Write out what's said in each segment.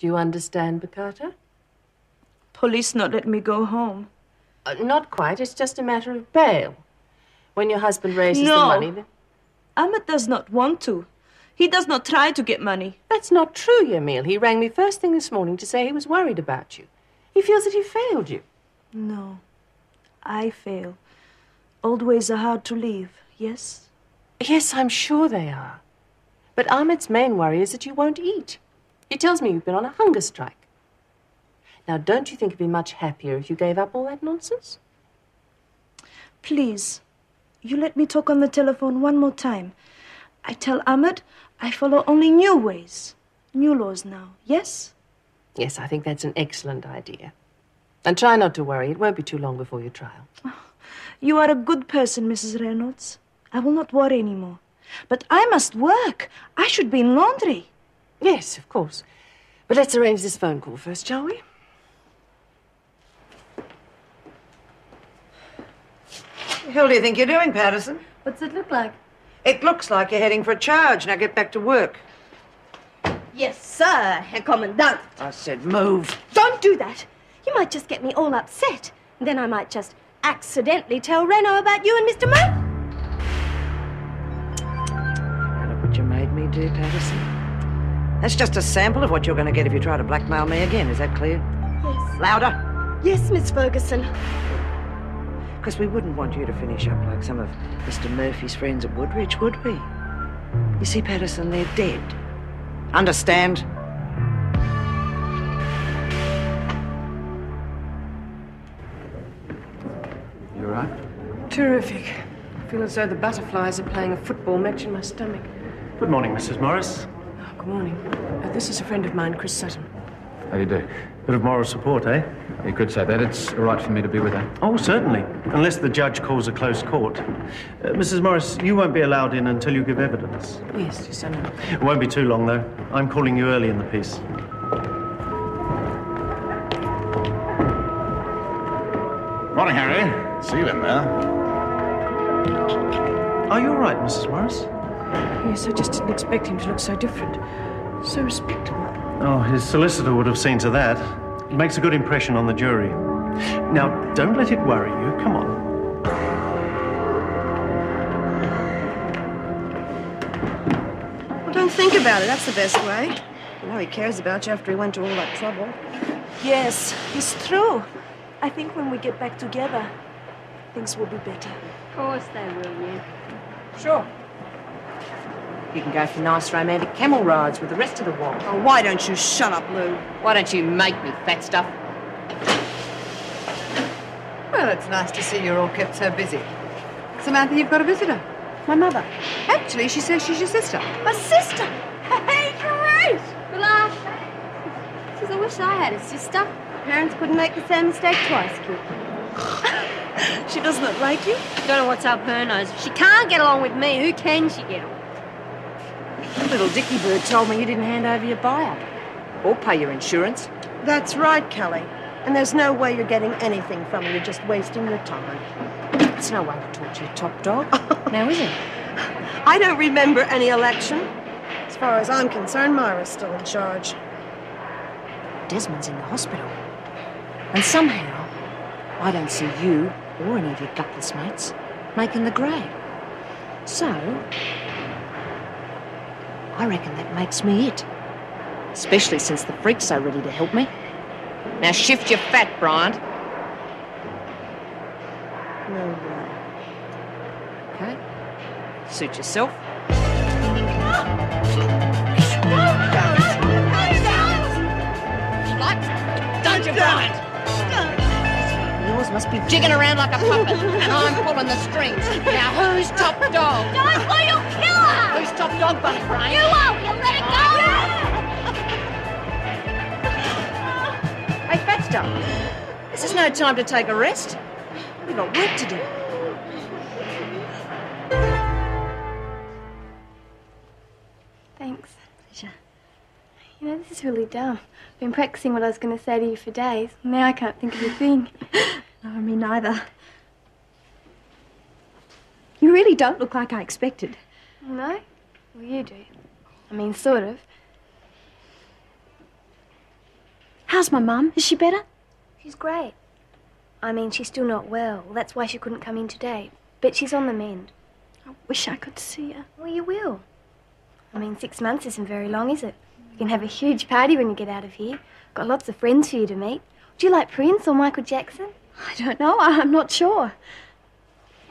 Do you understand, Bakata? Police not let me go home. Not quite. It's just a matter of bail. When your husband raises the money, then... Ahmed does not want to. He does not try to get money. That's not true, Yamil. He rang me first thing this morning to say he was worried about you. He feels that he failed you. No, I fail. Old ways are hard to leave, yes? Yes, I'm sure they are. But Ahmed's main worry is that you won't eat. He tells me you've been on a hunger strike. Now, don't you think it'd be much happier if you gave up all that nonsense? Please, you let me talk on the telephone one more time. I tell Ahmed I follow only new ways, new laws now, yes? Yes, I think that's an excellent idea. And try not to worry. It won't be too long before your trial. Oh, you are a good person, Mrs. Reynolds. I will not worry anymore. But I must work. I should be in laundry. Yes, of course. But let's arrange this phone call first, shall we? What the hell do you think you're doing, Patterson? What's it look like? It looks like you're heading for a charge. Now get back to work. Yes, sir, Herr Commandant. I said move. Don't do that. You might just get me all upset. And then I might just accidentally tell Reno about you and Mr. Mo. Look what you made me do, Patterson. That's just a sample of what you're going to get if you try to blackmail me again. Is that clear? Yes. Louder. Yes, Miss Ferguson. Because we wouldn't want you to finish up like some of Mr. Murphy's friends at Woodridge, would we? You see, Patterson, they're dead. Understand? You all right? Terrific. I feel as though the butterflies are playing a football match in my stomach. Good morning, Mrs. Morris. Oh, good morning. This is a friend of mine, Chris Sutton. How do you do? Bit of moral support, eh? You could say that. It's all right for me to be with her. Oh, certainly. Unless the judge calls a close court. Mrs. Morris, you won't be allowed in until you give evidence. Yes, yes, I know. It won't be too long, though. I'm calling you early in the piece. Morning, Harry. See you in there. Are you all right, Mrs. Morris? Yes, I just didn't expect him to look so different. So respectable. Oh, his solicitor would have seen to that. It makes a good impression on the jury. Now, don't let it worry you. Come on. Well, don't think about it. That's the best way. You know he cares about you after he went to all that trouble. Yes, it's true. I think when we get back together, things will be better. Of course they will, yeah. Sure. You can go for nice romantic camel rides with the rest of the wall. Oh, why don't you shut up, Lou? Why don't you make me, fat stuff? Well, it's nice to see you're all kept so busy. Samantha, you've got a visitor. My mother. Actually, she says she's your sister. A sister? Hey, great! Well, says I wish I had a sister. Parents couldn't make the same mistake twice, kid. She does not like you? Don't know what's up her nose. If she can't get along with me, who can she get on? Little Dicky Bird told me you didn't hand over your buyout. Or pay your insurance. That's right, Kelly. And there's no way you're getting anything from her. You're just wasting your time. It's no way to talk to your top dog. Now, is it? I don't remember any election. As far as I'm concerned, Myra's still in charge. Desmond's in the hospital. And somehow, I don't see you or any of your gutless mates making the grade. So, I reckon that makes me it. Especially since the freak's so ready to help me. Now shift your fat, Bryant. No way. Okay. Suit yourself. Don't you, Bryant? Yours must be jigging around like a puppet, and I'm pulling the strings. Now who's top dog? Don't or you'll kill her! Who's top dog, Bunny Brain? You won't! You'll let it go! Hey, fat stuff. This is no time to take a rest. We've got work to do. Thanks. Pleasure. You know, this is really dumb. I've been practicing what I was going to say to you for days. Now I can't think of a thing. No, me neither. You really don't look like I expected. No? Well, you do. I mean, sort of. How's my mum? Is she better? She's great. I mean, she's still not well. That's why she couldn't come in today. But she's on the mend. I wish I could see her. Well, you will. I mean, 6 months isn't very long, is it? You can have a huge party when you get out of here. Got lots of friends for you to meet. Do you like Prince or Michael Jackson? I don't know. I'm not sure.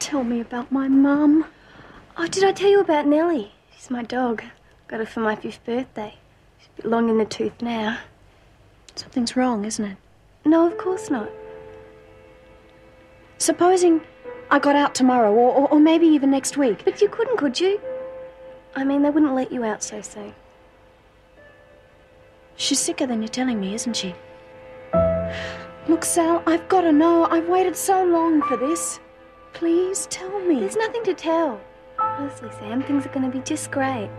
Tell me about my mum. Oh, did I tell you about Nellie? She's my dog. Got her for my 5th birthday. She's a bit long in the tooth now. Something's wrong, isn't it? No, of course not. Supposing I got out tomorrow, or maybe even next week. But you couldn't, could you? I mean, they wouldn't let you out so soon. She's sicker than you're telling me, isn't she? Look, Sal, I've got to know. I've waited so long for this. Please tell me. There's nothing to tell. Honestly, Sam, things are going to be just great.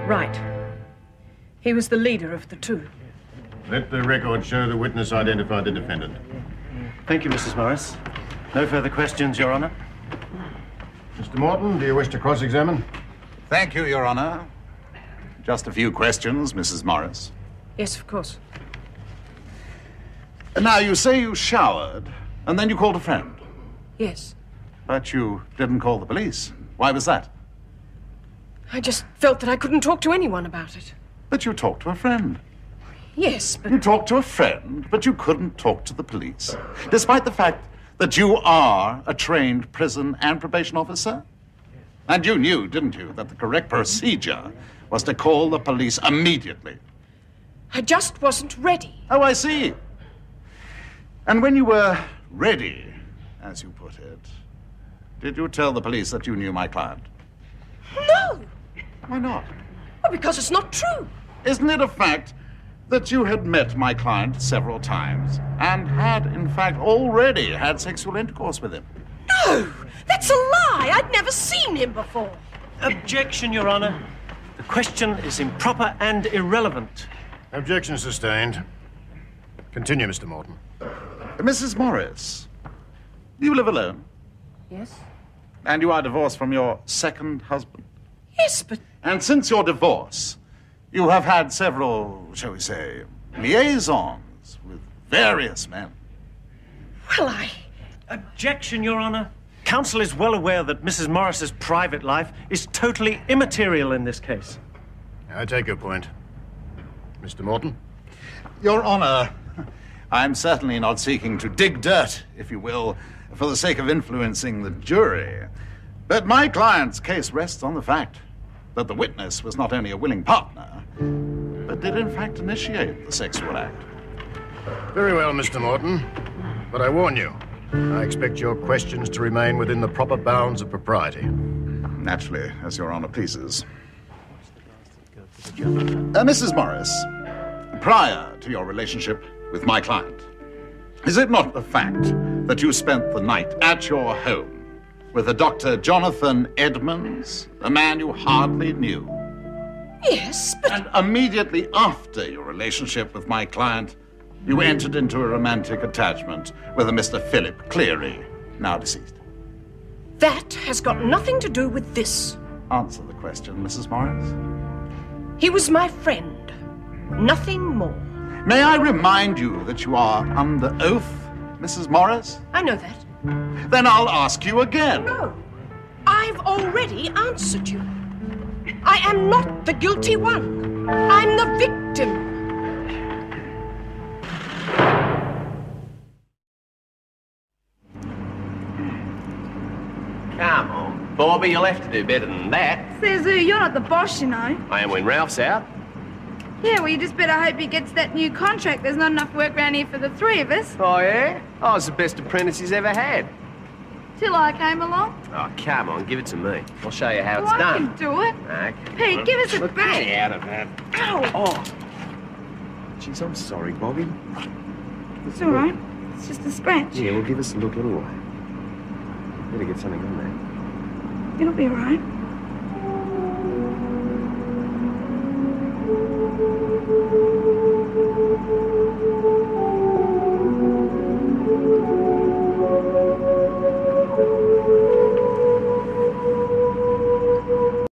Right. He was the leader of the two. Let the record show the witness identified the defendant. Thank you, Mrs. Morris. No further questions, Your Honor. Mr. Morton, do you wish to cross-examine? Thank you, Your Honor. Just a few questions, Mrs. Morris. Yes, of course. Now, you say you showered, and then you called a friend. Yes. But you didn't call the police. Why was that? I just felt that I couldn't talk to anyone about it. But you talked to a friend. Yes, but... You talked to a friend, but you couldn't talk to the police, despite the fact that you are a trained prison and probation officer? And you knew, didn't you, that the correct procedure was to call the police immediately? I just wasn't ready. Oh, I see. And when you were ready, as you put it, did you tell the police that you knew my client? No! Why not? Well, because it's not true. Isn't it a fact that you had met my client several times and had, in fact, already had sexual intercourse with him? No! That's a lie! I'd never seen him before. Objection, Your Honor. The question is improper and irrelevant. Objection sustained. Continue, Mr. Morton. Mrs. Morris, you live alone? Yes? And you are divorced from your second husband? Yes, but... And since your divorce, you have had several, shall we say, liaisons with various men. Well, I... Objection, Your Honor. Counsel is well aware that Mrs. Morris's private life is totally immaterial in this case. I take your point. Mr. Morton? Your Honor, I'm certainly not seeking to dig dirt, if you will, for the sake of influencing the jury. But my client's case rests on the fact that the witness was not only a willing partner, but did in fact initiate the sexual act. Very well, Mr. Morton. But I warn you, I expect your questions to remain within the proper bounds of propriety. Naturally, as Your Honor pleases. Mrs. Morris, prior to your relationship with my client, is it not a fact that you spent the night at your home with a Dr. Jonathan Edmonds, a man you hardly knew? Yes, but... And immediately after your relationship with my client, you entered into a romantic attachment with a Mr. Philip Cleary, now deceased. That has got nothing to do with this. Answer the question, Mrs. Morris. He was my friend. Nothing more. May I remind you that you are under oath, Mrs. Morris? I know that. Then I'll ask you again. No. I've already answered you. I am not the guilty one. I'm the victim. Come on, Bobby, you'll have to do better than that. Says who? You're not the boss, you know. I am when Ralph's out. Yeah, well, you just better hope he gets that new contract. There's not enough work around here for the three of us. Oh, yeah? I was the best apprentice he's ever had. Till I came along. Oh, come on, give it to me. I'll show you how Well, it's I done. can do it. Okay. Pete, give us a Look, back. get out of that. Ow! Oh. Jeez, I'm sorry, Bobby. It's all right. It's just a scratch. Yeah, well, give us a look anyway. Better get something on there. It'll be all right.